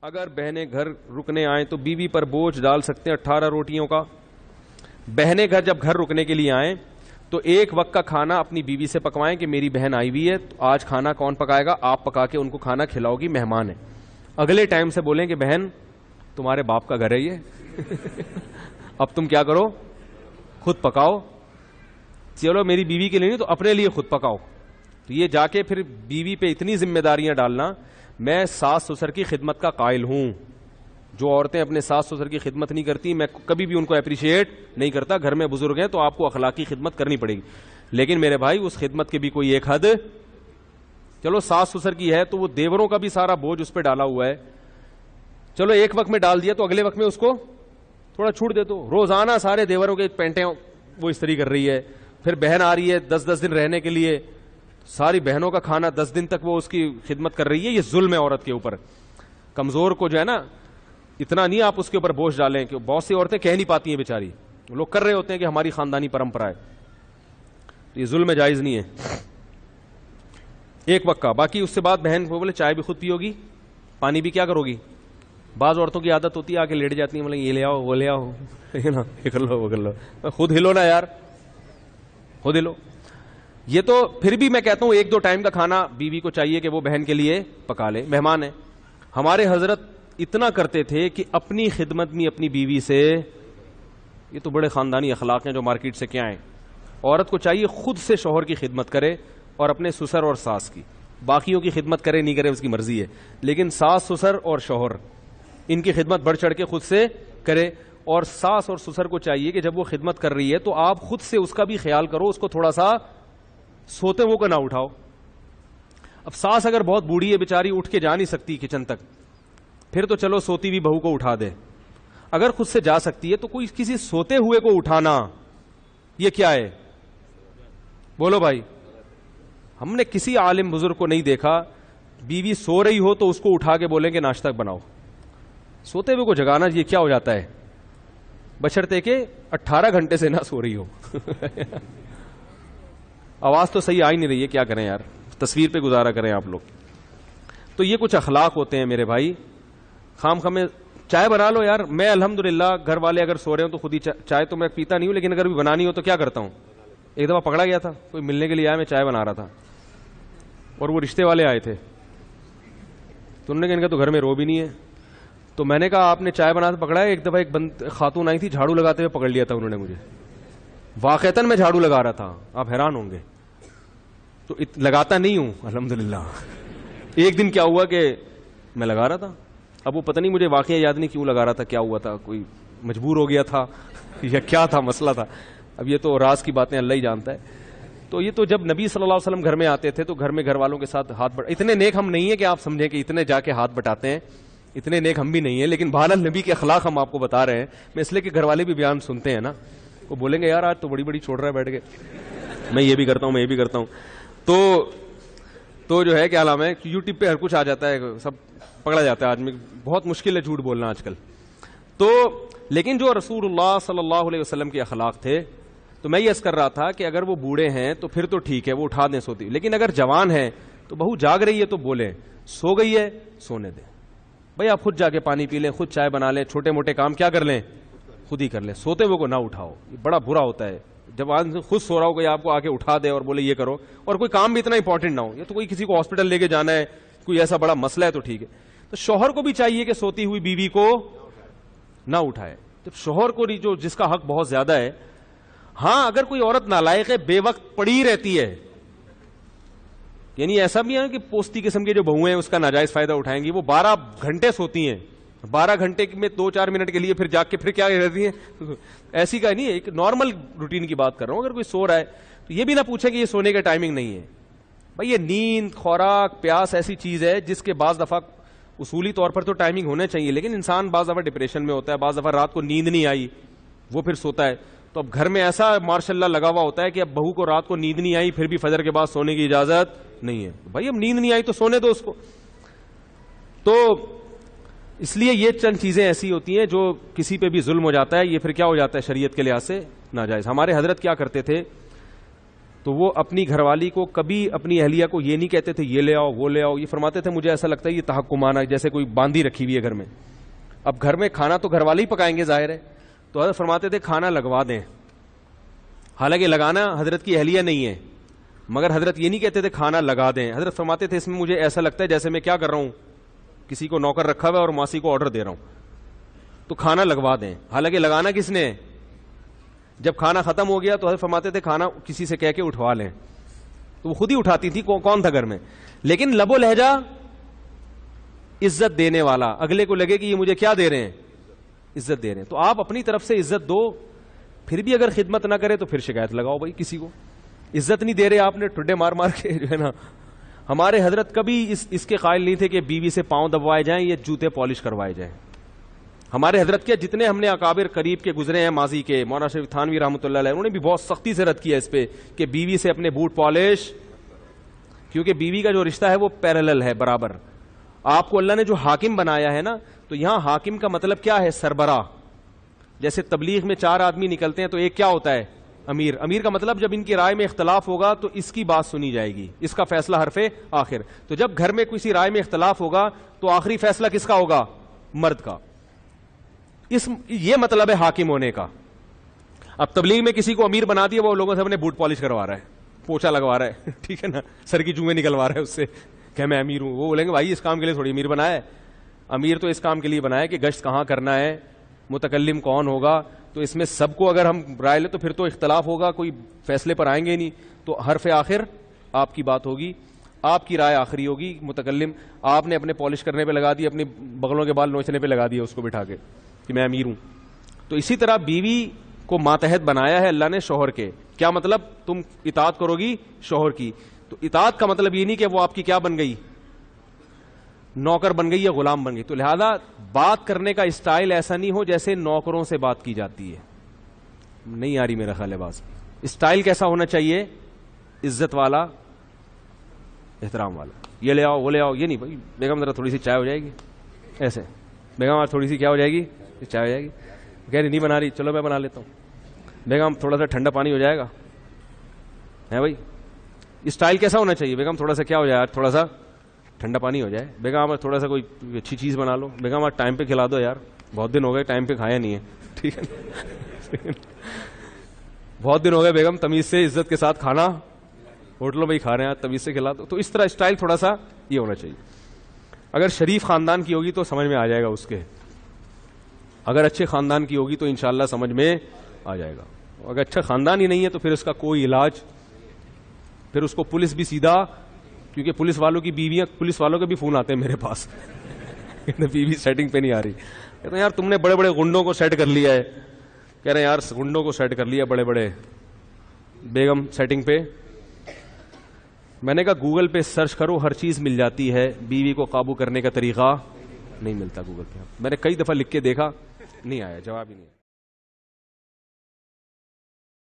اگر بہنیں گھر رکنے آئیں تو بیوی پر بوجھ ڈال سکتے ہیں 18 روٹیوں کا. بہنیں گھر جب گھر رکنے کے لیے آئیں تو ایک وقت کا کھانا اپنی بیوی سے پکوائیں کہ میری بہن آئی ہوئی ہے تو آج کھانا کون پکائے گا, آپ پکا کے ان کو کھانا کھلاؤ گی, مہمان ہے. اگلے ٹائم سے بولیں کہ بہن تمہارے باپ کا گھر ہے یہ, اب تم کیا کرو, خود پکاؤ. چلو میری بیوی کے لیے نہیں تو اپنے لیے خود پکاؤ. تو یہ جا کے پھر بیوی پہ اتنی ذمہ داریاں ڈالنا. میں ساس سسر کی خدمت کا قائل ہوں. جو عورتیں اپنے ساس سسر کی خدمت نہیں کرتی میں کبھی بھی ان کو اپریشیٹ نہیں کرتا. گھر میں بزرگ ہیں تو آپ کو اخلاقی خدمت کرنی پڑے گی, لیکن میرے بھائی اس خدمت کے بھی کوئی ایک حد. چلو ساس سسر کی ہے تو وہ دیوروں کا بھی سارا بوجھ اس پہ ڈالا ہوا ہے. چلو ایک وقت میں ڈال دیا تو اگلے وقت میں اس کو تھوڑا چھوٹ دے دو. روزانہ سارے دیوروں کے پینٹیں وہ استری کر رہی ہے, پھر بہن آ رہی ہے 10 دن رہنے کے لیے, ساری بہنوں کا کھانا 10 دن تک وہ اس کی خدمت کر رہی ہے. یہ ظلم ہے عورت کے اوپر. کمزور کو جو ہے نا اتنا نہیں آپ اس کے اوپر بوجھ ڈالیں, کہ بہت سی عورتیں کہہ نہیں پاتی ہیں بیچاری, لوگ کر رہے ہوتے ہیں کہ ہماری خاندانی پرمپرا ہے. تو یہ ظلم جائز نہیں ہے ایک وقت کا. باقی اس سے بعد بہن کو بولے چائے بھی خود پیو گی, پانی بھی کیا کرو گی. بعض عورتوں کی عادت ہوتی ہے آ کے لیٹ جاتی ہیں, بولے یہ لے آؤ وہ لے آؤ, نا یہ کر لو وہ کر لو. خود ہلو نا یار, خود ہلو. یہ تو پھر بھی میں کہتا ہوں 1-2 ٹائم کا کھانا بیوی کو چاہیے کہ وہ بہن کے لیے پکا لے, مہمان ہے. ہمارے حضرت اتنا کرتے تھے کہ اپنی خدمت میں اپنی بیوی سے, یہ تو بڑے خاندانی اخلاق ہیں جو مارکیٹ سے کیا ہیں. عورت کو چاہیے خود سے شوہر کی خدمت کرے اور اپنے سسر اور ساس کی. باقیوں کی خدمت کرے نہیں کرے اس کی مرضی ہے, لیکن ساس سسر اور شوہر ان کی خدمت بڑھ چڑھ کے خود سے کرے. اور ساس اور سسر کو چاہیے کہ جب وہ خدمت کر رہی ہے تو آپ خود سے اس کا بھی خیال کرو, اس کو تھوڑا سا سوتے وہ کو نہ اٹھاؤ. اب ساس اگر بہت بوڑھی ہے بیچاری, اٹھ کے جا نہیں سکتی کچن تک, پھر تو چلو سوتی ہوئی بہو کو اٹھا دے. اگر خود سے جا سکتی ہے تو کوئی کسی سوتے ہوئے کو اٹھانا یہ کیا ہے, بولو بھائی. ہم نے کسی عالم بزرگ کو نہیں دیکھا بیوی سو رہی ہو تو اس کو اٹھا کے بولیں کہ ناشتہ بناؤ. سوتے ہوئے کو جگانا یہ کیا ہو جاتا ہے, بشرطے کہ 18 گھنٹے سے نہ سو رہی ہو. آواز تو صحیح آ ہی نہیں رہی ہے, کیا کریں یار, تصویر پہ گزارا کریں آپ لوگ. تو یہ کچھ اخلاق ہوتے ہیں میرے بھائی. خام خامے چائے بنا لو یار. میں الحمدللہ گھر والے اگر سو رہے ہوں تو خود ہی چائے تو میں پیتا نہیں ہوں, لیکن اگر بھی بنانی ہو تو کیا کرتا ہوں. ایک دفعہ پکڑا گیا تھا, کوئی ملنے کے لیے آیا, میں چائے بنا رہا تھا اور وہ رشتے والے آئے تھے, تو انہوں نے کہا ان کا تو گھر میں رو بھی نہیں ہے. تو میں نے کہا آپ نے چائے بنا پکڑا ہے. ایک دفعہ ایک خاتون آئی تھی, جھاڑو لگاتے ہوئے پکڑ لیا تھا انہوں نے مجھے. واقعتاً میں جھاڑو لگا رہا تھا, آپ حیران ہوں گے. تو لگاتا نہیں ہوں الحمدللہ. ایک دن کیا ہوا کہ میں لگا رہا تھا, اب وہ پتہ نہیں مجھے واقعہ یاد نہیں کیوں لگا رہا تھا, کیا ہوا تھا, کوئی مجبور ہو گیا تھا یا کیا تھا مسئلہ تھا. اب یہ تو راز کی باتیں اللہ ہی جانتا ہے. تو یہ تو جب نبی صلی اللہ علیہ وسلم گھر میں آتے تھے تو گھر میں گھر والوں کے ساتھ ہاتھ اتنے نیک ہم نہیں ہیں کہ آپ سمجھیں کہ اتنے جا کے ہاتھ بٹاتے ہیں, اتنے نیک ہم بھی نہیں ہیں. لیکن بہرحال نبی کے اخلاق ہم آپ کو بتا رہے ہیں. میں اس لیے کہ گھر والے بھی بیان سنتے ہیں نا, وہ بولیں گے یار آج تو بڑی بڑی چھوڑ رہا ہے بیٹھ کے, میں یہ بھی کرتا ہوں میں یہ بھی کرتا ہوں. تو جو ہے کیا نام ہے, یوٹیوب پہ ہر کچھ آ جاتا ہے, سب پکڑا جاتا ہے آدمی. بہت مشکل ہے جھوٹ بولنا آج کل. تو لیکن جو رسول اللہ صلی اللہ علیہ وسلم کے اخلاق تھے, تو میں یہ عرض کر رہا تھا کہ اگر وہ بوڑھے ہیں تو پھر تو ٹھیک ہے, وہ اٹھا دیں سوتی. لیکن اگر جوان ہیں تو بہو جاگ رہی ہے تو بولیں, سو گئی ہے سونے دیں بھائی, آپ خود جا کے پانی پی لیں, خود چائے بنا لیں, چھوٹے موٹے کام کیا کر لیں خود ہی کر لیں. سوتے ہوئے کو نہ اٹھاؤ, یہ بڑا برا ہوتا ہے جب آدمی خود سو رہا ہو, کوئی آپ کو آ کے اٹھا دے اور بولے یہ کرو, اور کوئی کام بھی اتنا امپورٹنٹ نہ ہو. یہ تو کوئی کسی کو ہاسپٹل لے کے جانا ہے, کوئی ایسا بڑا مسئلہ ہے تو ٹھیک ہے. تو شوہر کو بھی چاہیے کہ سوتی ہوئی بیوی کو نہ اٹھائے. جب شوہر کو جو جس کا حق بہت زیادہ ہے. ہاں اگر کوئی عورت نالائق ہے, بے وقت پڑی رہتی ہے, یعنی ایسا بھی ہے کہ پوستی قسم کے جو بہویں ہیں اس کا ناجائز فائدہ اٹھائیں گی. وہ 12 گھنٹے سوتی ہیں, 12 گھنٹے میں 2-4 منٹ کے لیے پھر جاگ کے پھر کیا رہتی ہیں, ایسی کا نہیں ہے, ایک نارمل روٹین کی بات کر رہا ہوں. اگر کوئی سو رہا ہے تو یہ بھی نہ پوچھے کہ یہ سونے کا ٹائمنگ نہیں ہے. بھائی یہ نیند, خوراک, پیاس ایسی چیز ہے جس کے بعض دفعہ اصولی طور پر تو ٹائمنگ ہونا چاہیے, لیکن انسان بعض دفعہ ڈپریشن میں ہوتا ہے, بعض دفعہ رات کو نیند نہیں آئی وہ پھر سوتا ہے. تو اب گھر میں ایسا ماشاء اللہ لگا ہوا ہوتا ہے کہ اب بہو کو رات کو نیند نہیں آئی پھر بھی فجر کے بعد سونے کی اجازت نہیں ہے. بھائی اب نیند نہیں آئی تو سونے دو اس کو. تو اس لیے یہ چند چیزیں ایسی ہوتی ہیں جو کسی پہ بھی ظلم ہو جاتا ہے, یہ پھر کیا ہو جاتا ہے شریعت کے لحاظ سے ناجائز. ہمارے حضرت کیا کرتے تھے, تو وہ اپنی گھر والی کو کبھی اپنی اہلیہ کو یہ نہیں کہتے تھے یہ لے آؤ وہ لے آؤ، یہ فرماتے تھے مجھے ایسا لگتا ہے یہ تحکمانہ، جیسے کوئی باندھی رکھی ہوئی ہے گھر میں. اب گھر میں کھانا تو گھر والے ہی پکائیں گے ظاہر ہے، تو حضرت فرماتے تھے کھانا لگوا دیں. حالانکہ لگانا حضرت کی اہلیہ نہیں ہے، مگر حضرت یہ نہیں کہتے تھے کھانا لگا دیں. حضرت فرماتے تھے اس میں مجھے ایسا لگتا ہے جیسے میں کیا کر رہا ہوں، کسی کو نوکر رکھا ہوا ہے اور ماسی کو آرڈر دے رہا ہوں، تو کھانا لگوا دیں. حالانکہ لگانا کس نے ہے؟ جب کھانا ختم ہو گیا تو حضرت فرماتے تھے کھانا کسی سے کہہ کے اٹھوا لیں، تو وہ خود ہی اٹھاتی تھی. کون تھا گھر میں؟ لیکن لب و لہجہ عزت دینے والا، اگلے کو لگے کہ یہ مجھے کیا دے رہے ہیں، عزت دے رہے ہیں. تو آپ اپنی طرف سے عزت دو، پھر بھی اگر خدمت نہ کرے تو پھر شکایت لگاؤ بھائی کسی کو. عزت نہیں دے رہے آپ نے ٹھڈے مار مار کے جو ہے نا. ہمارے حضرت کبھی اس کے قائل نہیں تھے کہ بیوی سے پاؤں دبوائے جائیں یا جوتے پالش کروائے جائیں. ہمارے حضرت کے جتنے ہم نے اکابر قریب کے گزرے ہیں ماضی کے، مولانا شریف تھانوی رحمۃ اللہ علیہ، انہوں نے بھی بہت سختی سے رد کیا اس پہ کہ بیوی سے اپنے بوٹ پالش، کیونکہ بیوی کا جو رشتہ ہے وہ پیرالل ہے، برابر. آپ کو اللہ نے جو حاکم بنایا ہے نا، تو یہاں حاکم کا مطلب کیا ہے؟ سربراہ. جیسے تبلیغ میں 4 آدمی نکلتے ہیں تو ایک کیا ہوتا ہے؟ امیر. امیر کا مطلب جب ان کی رائے میں اختلاف ہوگا تو اس کی بات سنی جائے گی، اس کا فیصلہ حرف آخر. تو جب گھر میں کسی رائے میں اختلاف ہوگا تو آخری فیصلہ کس کا ہوگا؟ مرد کا. یہ مطلب ہے حاکم ہونے کا. اب تبلیغ میں کسی کو امیر بنا دیا، وہ لوگوں سے اپنے بوٹ پالش کروا رہا ہے، پوچھا لگوا رہا ہے، ٹھیک ہے نا، سر کی چونگیں نکلوا رہا ہے اس سے کہ میں امیر ہوں. وہ بولیں گے بھائی اس کام کے لیے تھوڑی امیر بنایا ہے، امیر تو اس کام کے لیے بنایا کہ گشت کہاں کرنا ہے، متکلم کون ہوگا. تو اس میں سب کو اگر ہم رائے لیں تو پھر تو اختلاف ہوگا، کوئی فیصلے پر آئیں گے نہیں. تو حرف آخر آپ کی بات ہوگی، آپ کی رائے آخری ہوگی. متکلم آپ نے اپنے پالش کرنے پہ لگا دی، اپنی بغلوں کے بال نوچنے پہ لگا دیا اس کو بٹھا کے کہ میں امیر ہوں. تو اسی طرح بیوی کو ماتحت بنایا ہے اللہ نے شوہر کے. کیا مطلب؟ تم اطاعت کرو گی شوہر کی. تو اطاعت کا مطلب یہ نہیں کہ وہ آپ کی کیا بن گئی، نوکر بن گئی یا غلام بن گئی. تو لہذا بات کرنے کا اسٹائل ایسا نہیں ہو جیسے نوکروں سے بات کی جاتی ہے. نہیں آ رہی میرا خیال ہے بات. اسٹائل کیسا ہونا چاہیے؟ عزت والا، احترام والا. یہ لے آؤ وہ لے آؤ، یہ نہیں بھائی بیگم ذرا تھوڑی سی چائے ہو جائے گی، ایسے بیگم تھوڑی سی کیا ہو جائے گی، چائے ہو جائے گی. کہہ رہی نہیں بنا رہی، چلو میں بنا لیتا ہوں. بیگم تھوڑا سا ٹھنڈا پانی ہو جائے گا، ہے بھائی. اسٹائل کیسا ہونا چاہیے؟ بیگم تھوڑا سا کیا ہو جائے، تھوڑا سا ٹھنڈا پانی ہو جائے. بیگم تھوڑا سا کوئی اچھی چیز بنا لو. بیگم آج ٹائم پہ کھلا دو یار، بہت دن ہو گئے ٹائم پہ کھایا نہیں ہے، ٹھیک ہے. بہت دن ہو گئے بیگم، تمیز سے عزت کے ساتھ کھانا ہوٹلوں میں ہی کھا رہے ہیں، تمیز سے کھلا دو. تو اس طرح اسٹائل تھوڑا سا یہ ہونا چاہیے. اگر شریف خاندان کی ہوگی تو سمجھ میں آ جائے گا اس کے، اگر اچھے خاندان کی ہوگی تو انشاءاللہ سمجھ میں آ جائے گا. اگر اچھا خاندان ہی نہیں ہے تو پھر اس کا کوئی علاج، پھر اس کو پولیس بھی سیدھا، کیونکہ پولیس والوں کی بیویاں، پولیس والوں کے بھی فون آتے ہیں میرے پاس بیوی سیٹنگ پہ نہیں آ رہی. کہتے ہیں یار تم نے بڑے بڑے گنڈوں کو سیٹ کر لیا ہے. کہہ رہے ہیں یار گنڈوں کو سیٹ کر لیا بڑے بڑے، بیگم سیٹنگ پہ. میں نے کہا گوگل پہ سرچ کرو، ہر چیز مل جاتی ہے، بیوی کو قابو کرنے کا طریقہ نہیں ملتا گوگل پہ. میں نے کئی دفعہ لکھ کے دیکھا، نہیں آیا، جواب ہی نہیں آیا.